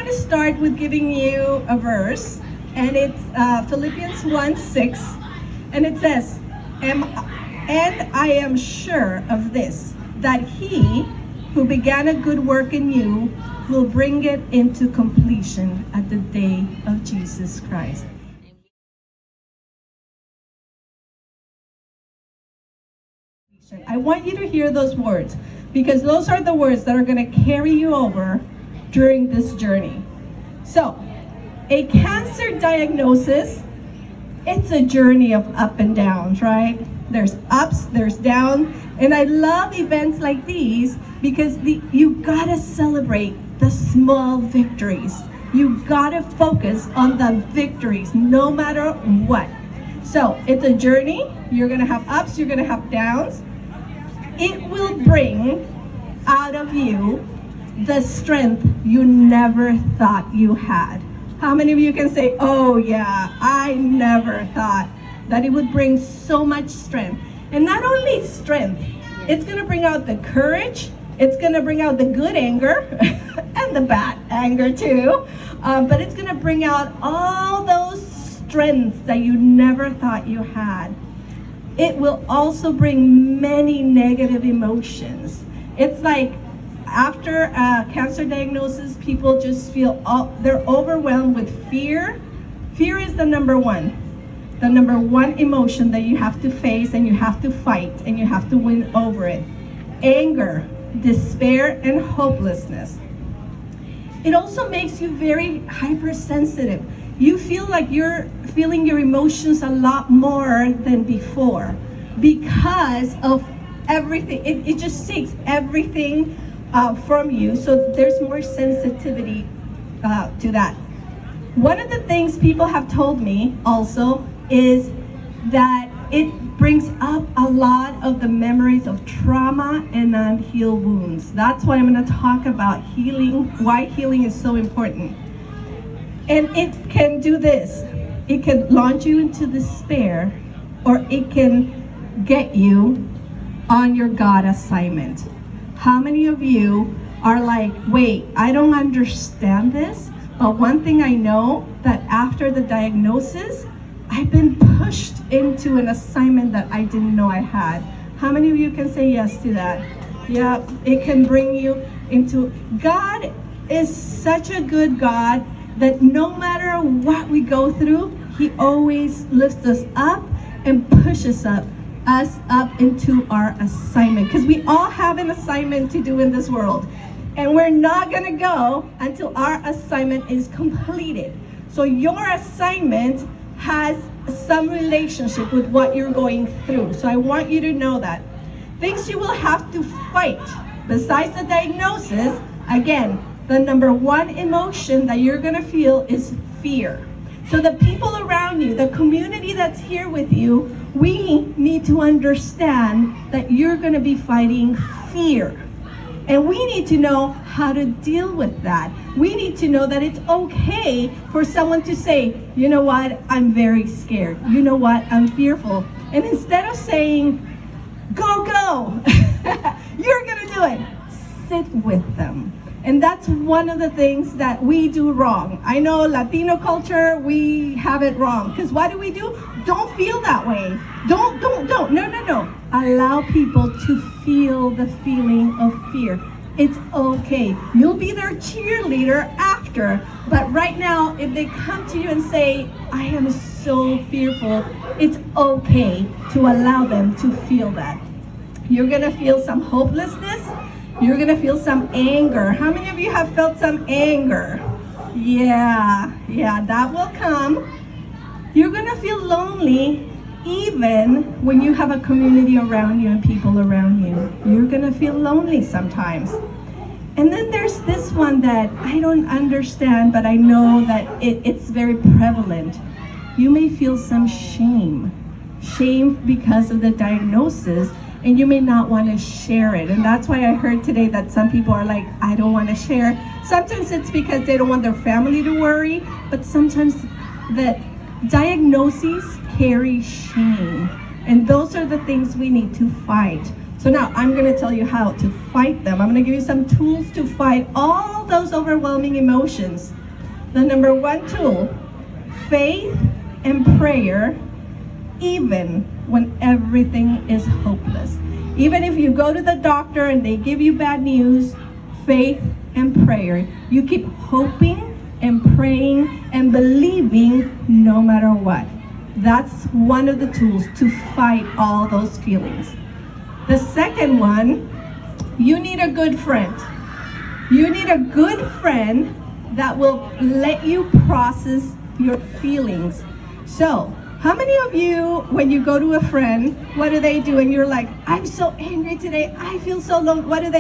want to start with giving you a verse, and it's Philippians 1:6, and it says, and I am sure of this, that he who began a good work in you will bring it into completion at the day of Jesus Christ. I want you to hear those words, because those are the words that are going to carry you over during this journey. So, a cancer diagnosis, it's a journey of up and downs, right? There's ups, there's downs, and I love events like these because you gotta celebrate the small victories. You gotta focus on the victories, no matter what. So, it's a journey. You're gonna have ups, you're gonna have downs. It will bring out of you the strength you never thought you had. How many of you can say, oh yeah, I never thought that it would bring so much strength? And not only strength, it's gonna bring out the courage, it's gonna bring out the good anger, and the bad anger too, but it's gonna bring out all those strengths that you never thought you had. It will also bring many negative emotions. It's like after a cancer diagnosis, people just feel they're overwhelmed with fear. Fear is the number one emotion that you have to face and you have to fight and you have to win over it. Anger, despair, and hopelessness. It also makes you very hypersensitive. You feel like you're feeling your emotions a lot more than before because of everything. It just takes everything from you, so there's more sensitivity to that. One of the things people have told me also is that it brings up a lot of the memories of trauma and unhealed wounds. That's why I'm going to talk about healing, why healing is so important. And it can do this. It can launch you into despair, or it can get you on your God assignment. How many of you are like, wait, I don't understand this, but one thing I know, that after the diagnosis, I've been pushed into an assignment that I didn't know I had. How many of you can say yes to that? Yeah, it can bring you into, God is such a good God that no matter what we go through, he always lifts us up and pushes us up into our assignment, because we all have an assignment to do in this world, and we're not gonna go until our assignment is completed. So your assignment has some relationship with what you're going through. So I want you to know that. Things you will have to fight besides the diagnosis, again, the number one emotion that you're gonna feel is fear. So the people around you, the community that's here with you, we need to understand that you're gonna be fighting fear. And we need to know how to deal with that. We need to know that it's okay for someone to say, you know what, I'm very scared. You know what, I'm fearful. And instead of saying, go, you're gonna do it, sit with them. And that's one of the things that we do wrong. I know Latino culture, we have it wrong. Because what do? Don't feel that way. Don't. No. Allow people to feel the feeling of fear. It's okay. You'll be their cheerleader after. But right now, if they come to you and say, I am so fearful, it's okay to allow them to feel that. You're gonna feel some hopelessness. You're gonna feel some anger. How many of you have felt some anger? Yeah, that will come. You're gonna feel lonely even when you have a community around you and people around you. You're gonna feel lonely sometimes. And then there's this one that I don't understand, but I know that it's very prevalent. You may feel some shame because of the diagnosis, and you may not want to share it. And that's why I heard today that some people are like, I don't want to share. Sometimes it's because they don't want their family to worry, but sometimes the diagnoses carry shame. And those are the things we need to fight. So now I'm going to tell you how to fight them. I'm going to give you some tools to fight all those overwhelming emotions. The number one tool, faith and prayer, even when everything is hopeless. Even if you go to the doctor and they give you bad news, faith and prayer. You keep hoping and praying and believing no matter what. That's one of the tools to fight all those feelings. The second one, you need a good friend. You need a good friend that will let you process your feelings. So, how many of you, when you go to a friend, what do they do? And you're like, I'm so angry today, I feel so low. What do?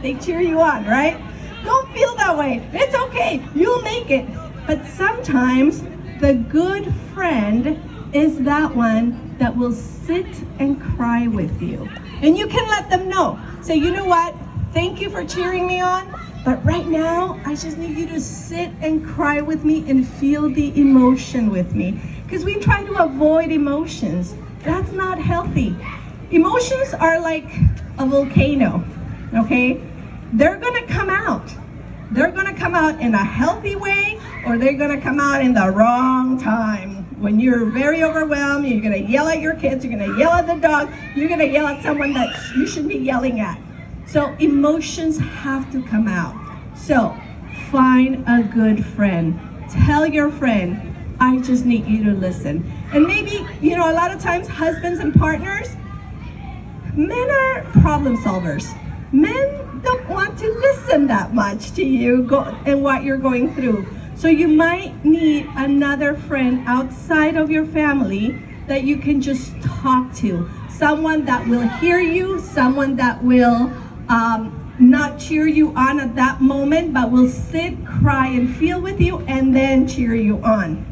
They cheer you on, right? Don't feel that way. It's okay, you'll make it. But sometimes the good friend is that one that will sit and cry with you. And you can let them know. Say, you know what? Thank you for cheering me on. But right now, I just need you to sit and cry with me and feel the emotion with me. Because we try to avoid emotions. That's not healthy. Emotions are like a volcano, okay? They're gonna come out. They're gonna come out in a healthy way, or they're gonna come out in the wrong time. When you're very overwhelmed, you're gonna yell at your kids, you're gonna yell at the dog, you're gonna yell at someone that you shouldn't be yelling at. So emotions have to come out. So find a good friend. Tell your friend, I just need you to listen. And maybe, you know, a lot of times husbands and partners, men are problem solvers. Men don't want to listen that much to you and what you're going through. So you might need another friend outside of your family that you can just talk to. Someone that will hear you, someone that will not cheer you on at that moment, but will sit, cry, and feel with you, and then cheer you on.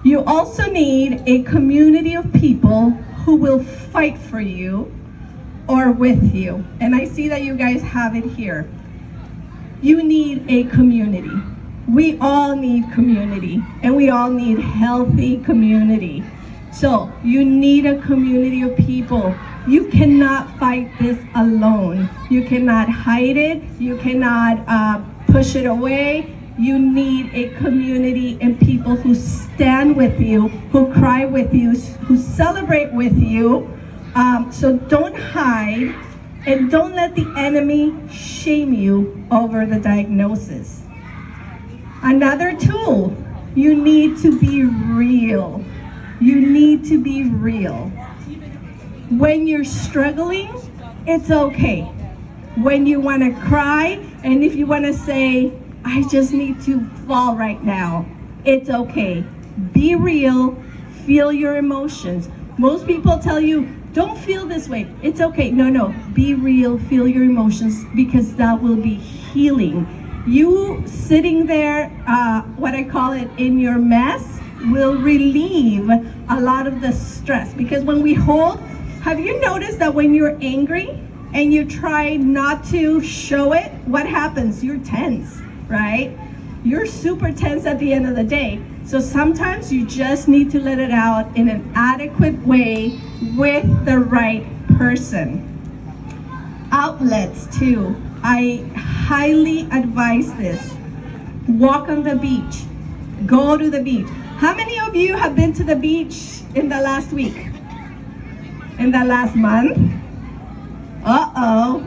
You also need a community of people who will fight for you or with you. And I see that you guys have it here. You need a community. We all need community, and we all need healthy community. So you need a community of people. You cannot fight this alone. You cannot hide it. You cannot push it away. You need a community and people who stand with you, who cry with you, who celebrate with you. So don't hide, and don't let the enemy shame you over the diagnosis. Another tool, you need to be real. You need to be real. When you're struggling, it's okay. When you want to cry, and if you want to say, I just need to fall right now, it's okay. Be real, feel your emotions. Most people tell you, don't feel this way, it's okay. No, be real, feel your emotions, because that will be healing. You sitting there, what I call it, in your mess, will relieve a lot of the stress. Because when we hold, have you noticed that when you're angry and you try not to show it, what happens? You're tense, right? You're super tense at the end of the day. So sometimes you just need to let it out in an adequate way with the right person. Outlets too. I highly advise this. Walk on the beach. Go to the beach. How many of you have been to the beach in the last week? In the last month? Uh-oh.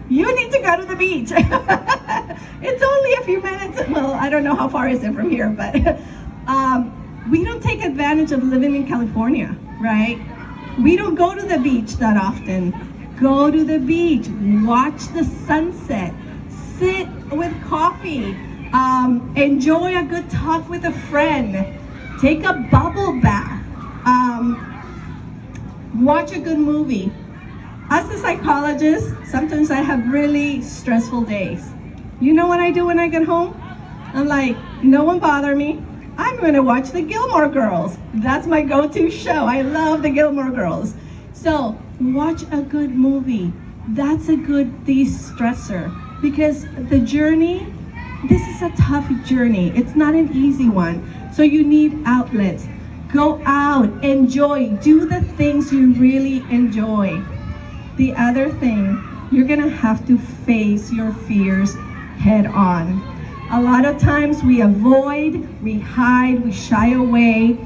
You need to go to the beach. It's only a few minutes. Well, I don't know how far is it from here, but we don't take advantage of living in California, right? We don't go to the beach that often. Go to the beach, watch the sunset, sit with coffee, enjoy a good talk with a friend, take a bubble bath, watch a good movie. As a psychologist, sometimes I have really stressful days. You know what I do when I get home? I'm like, no one bother me. I'm gonna watch the Gilmore Girls. That's my go-to show. I love the Gilmore Girls. So watch a good movie. That's a good de-stressor, because the journey, this is a tough journey. It's not an easy one. So you need outlets. Go out, enjoy, do the things you really enjoy. the other thing, you're gonna have to face your fears head on. A lot of times we avoid, we hide, we shy away.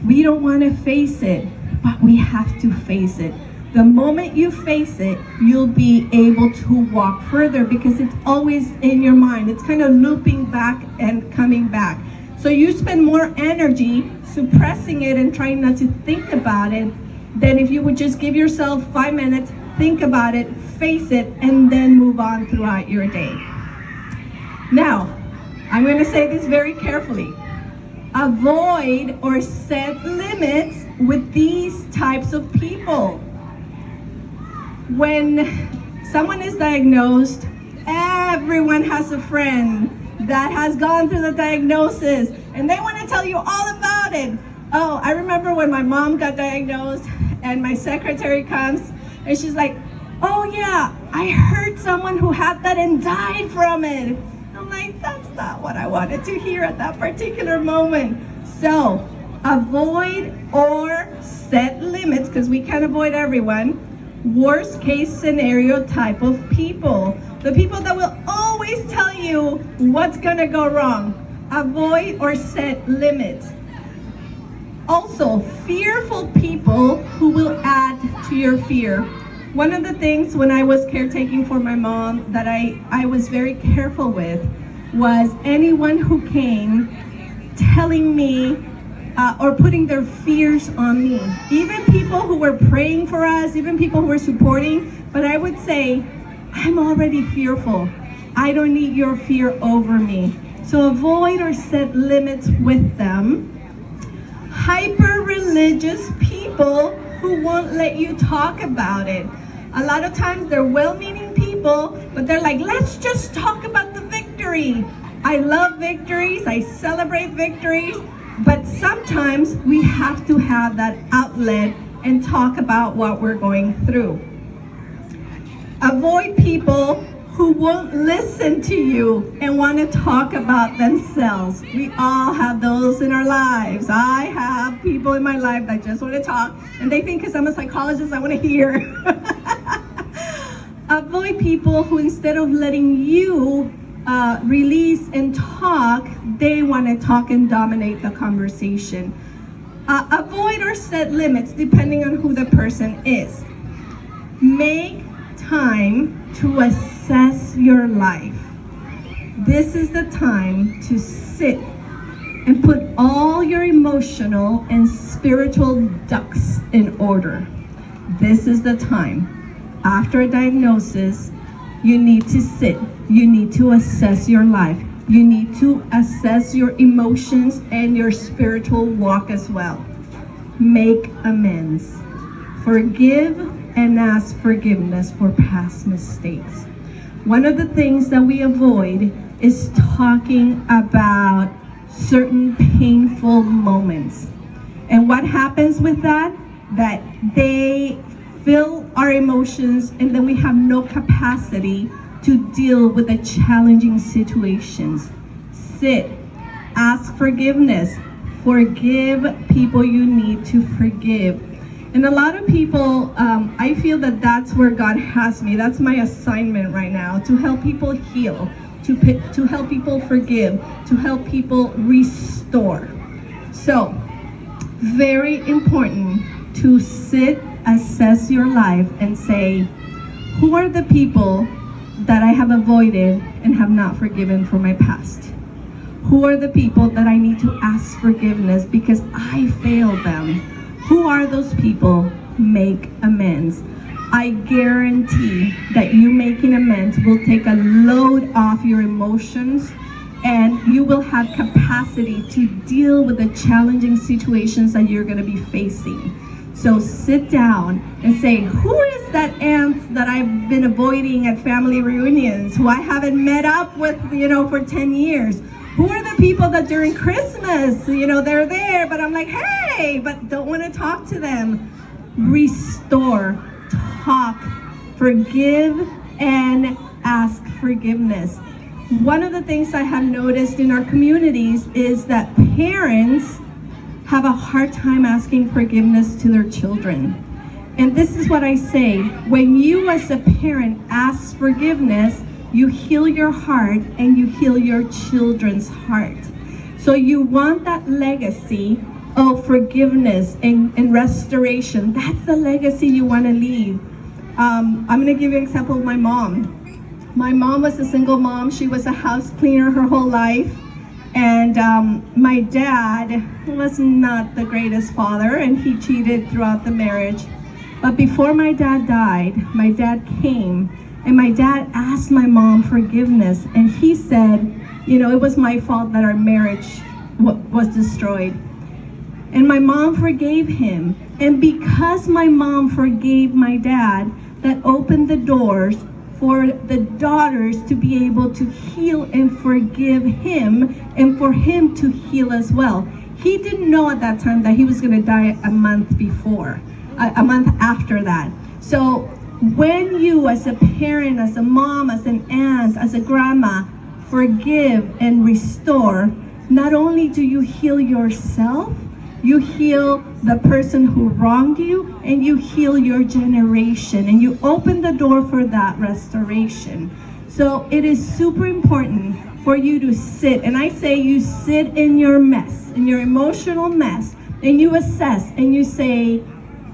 We don't want to face it, but we have to face it. The moment you face it, you'll be able to walk further because it's always in your mind. It's kind of looping back and coming back. So you spend more energy suppressing it and trying not to think about it than if you would just give yourself 5 minutes, think about it, face it, and then move on throughout your day. Now, I'm going to say this very carefully. Avoid or set limits with these types of people. When someone is diagnosed, everyone has a friend that has gone through the diagnosis and they want to tell you all about it. Oh, I remember when my mom got diagnosed and my secretary comes and she's like, oh yeah, I heard someone who had that and died from it. I'm like, that's not what I wanted to hear at that particular moment. So avoid or set limits, because we can't avoid everyone. Worst case scenario type of people. The people that will always tell you what's gonna go wrong. Avoid or set limits. Also, fearful people who will add to your fear. One of the things when I was caretaking for my mom that I was very careful with was anyone who came telling me or putting their fears on me. Even people who were praying for us, even people who were supporting, but I would say, I'm already fearful. I don't need your fear over me. So avoid or set limits with them. Hyper-religious people who won't let you talk about it. A lot of times they're well-meaning people, but they're like, let's just talk about the victory. I love victories, I celebrate victories, but sometimes we have to have that outlet and talk about what we're going through. Avoid people who won't listen to you and want to talk about themselves. We all have those in our lives. I have people in my life that just want to talk, and they think because I'm a psychologist, I want to hear. Avoid people who, instead of letting you release and talk, they want to talk and dominate the conversation. Avoid or set limits depending on who the person is. Make time to assess your life. This is the time to sit and put all your emotional and spiritual ducks in order. This is the time. After a diagnosis, you need to sit. You need to assess your life. You need to assess your emotions and your spiritual walk as well. Make amends. Forgive and ask forgiveness for past mistakes. One of the things that we avoid is talking about certain painful moments. And what happens with that? That they fill our emotions and then we have no capacity to deal with the challenging situations. Sit, ask forgiveness, forgive people you need to forgive. And a lot of people, I feel that that's where God has me. That's my assignment right now, to help people heal, to help people forgive, to help people restore. So, very important to sit, assess your life, and say, who are the people that I have avoided and have not forgiven for my past? Who are the people that I need to ask forgiveness because I failed them? Who are those people? Make amends. I guarantee that you making amends will take a load off your emotions and you will have capacity to deal with the challenging situations that you're going to be facing. So sit down and say, who is that aunt that I've been avoiding at family reunions, who I haven't met up with, for 10 years? Who are the people that during Christmas, they're there, but I'm like, hey, but don't want to talk to them? Restore, talk, forgive, and ask forgiveness. One of the things I have noticed in our communities is that parents have a hard time asking forgiveness to their children. And this is what I say, when you as a parent ask forgiveness, you heal your heart and you heal your children's heart. So you want that legacy of forgiveness and restoration. That's the legacy you want to leave. I'm going to give you an example of my mom. My mom was a single mom. She was a house cleaner her whole life. And my dad was not the greatest father, and he cheated throughout the marriage. But before my dad died, my dad came, and my dad asked my mom forgiveness. And he said, you know, it was my fault that our marriage was destroyed. And my mom forgave him. And because my mom forgave my dad, that opened the doors for the daughters to be able to heal and forgive him, and for him to heal as well. He didn't know at that time that he was going to die a month after that. So when you as a parent, as a mom, as an aunt, as a grandma, forgive and restore, not only do you heal yourself, you heal the person who wronged you, and you heal your generation, and you open the door for that restoration. So it is super important for you to sit, and I say you sit in your mess, in your emotional mess, and you assess and you say,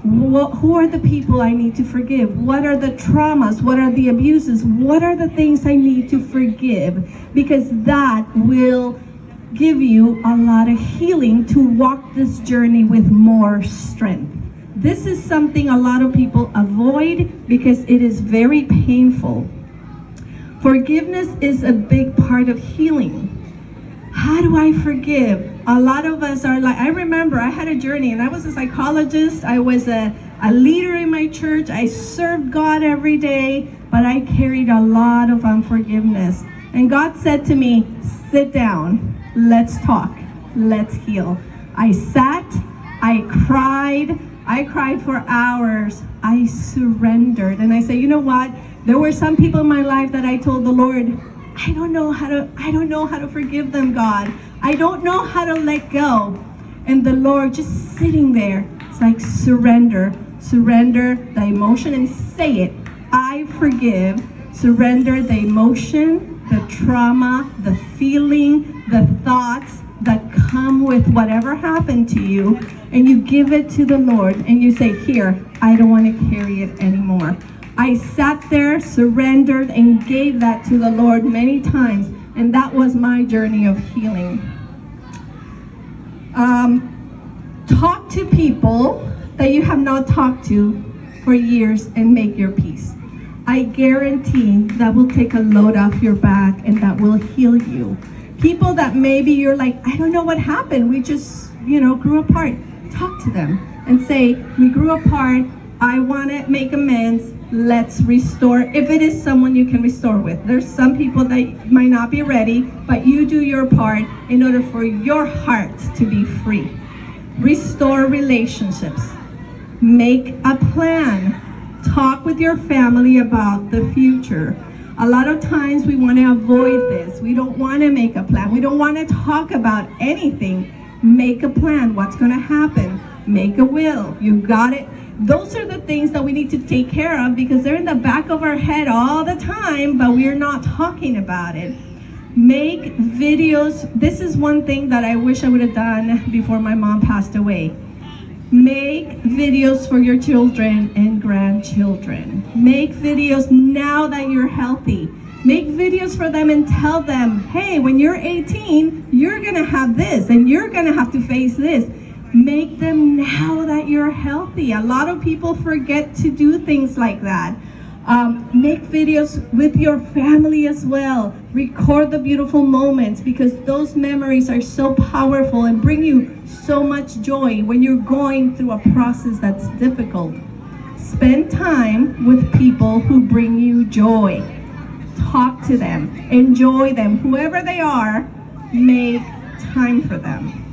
who are the people I need to forgive? What are the traumas? What are the abuses? What are the things I need to forgive? Because that will give you a lot of healing to walk this journey with more strength. This is something a lot of people avoid because it is very painful. Forgiveness is a big part of healing. How do I forgive? A lot of us are like, I remember I had a journey, and I was a psychologist, I was a leader in my church, I served God every day, but I carried a lot of unforgiveness. And God said to me, sit down, let's talk, let's heal. I sat, I cried for hours, I surrendered. And I said, you know what? There were some people in my life that I told the Lord, I don't know how to forgive them, God. I don't know how to let go. And the Lord just sitting there, it's like surrender the emotion and say it. I forgive. Surrender the emotion, the trauma, the feeling, the thoughts that come with whatever happened to you, and you give it to the Lord and you say, here, I don't want to carry it anymore. I sat there, surrendered, and gave that to the Lord many times, and that was my journey of healing. Talk to people that you have not talked to for years and make your peace. I guarantee that will take a load off your back and that will heal you. People that maybe you're like, I don't know what happened, we just, grew apart. Talk to them and say, we grew apart, I want to make amends, let's restore. If it is someone you can restore with. There's some people that might not be ready, but you do your part in order for your heart to be free. Restore relationships. Make a plan. Talk with your family about the future. A lot of times we want to avoid this. We don't want to make a plan. We don't want to talk about anything. Make a plan. What's going to happen? Make a will. You got it. Those are the things that we need to take care of because they're in the back of our head all the time, but we're not talking about it. Make videos. This is one thing that I wish I would have done before my mom passed away. Make videos for your children and grandchildren. Make videos now that you're healthy. Make videos for them and tell them, hey, when you're 18, you're gonna have this and you're gonna have to face this. Make them now that you're healthy. A lot of people forget to do things like that. Make videos with your family as well. Record the beautiful moments because those memories are so powerful and bring you so much joy when you're going through a process that's difficult. Spend time with people who bring you joy. Talk to them, enjoy them, whoever they are, make time for them.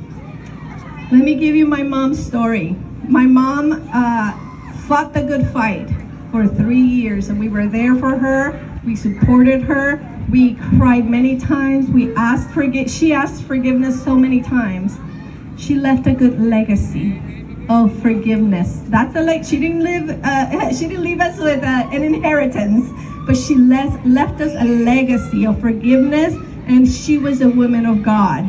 Let me give you my mom's story. My mom fought the good fight for 3 years, and we were there for her. We supported her. We cried many times. She asked forgiveness so many times. She left a good legacy. of forgiveness. That's she didn't leave us with an inheritance, but she left us a legacy of forgiveness, and she was a woman of God.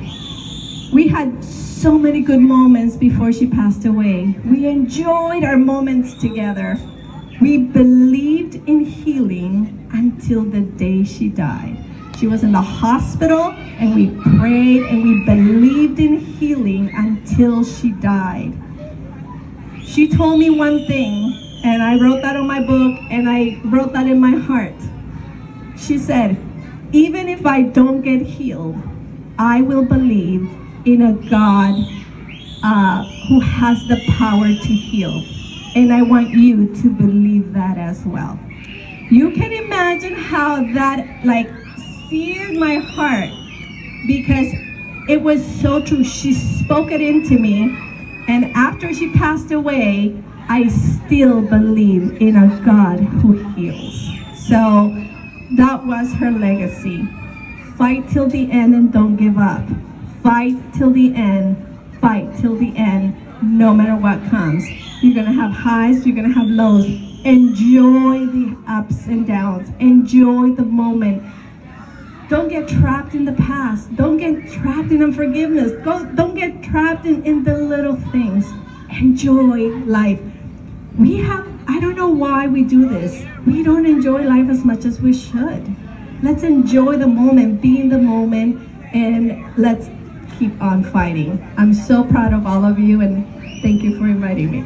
We had so many good moments before she passed away. We enjoyed our moments together. We believed in healing until the day she died. She was in the hospital, and we prayed and we believed in healing until she died. She told me one thing, and I wrote that on my book, and I wrote that in my heart. She said, even if I don't get healed, I will believe in a God who has the power to heal. And I want you to believe that as well. You can imagine how that seared my heart, because it was so true. She spoke it into me, and after she passed away, I still believe in a God who heals. So that was her legacy. Fight till the end and don't give up. Fight till the end. Fight till the end, no matter what comes. You're gonna have highs, you're gonna have lows. Enjoy the ups and downs. Enjoy the moment. Don't get trapped in the past. Don't get trapped in unforgiveness. Don't get trapped in the little things. Enjoy life. I don't know why we do this. We don't enjoy life as much as we should. Let's enjoy the moment, be in the moment, and let's keep on fighting. I'm so proud of all of you, and thank you for inviting me.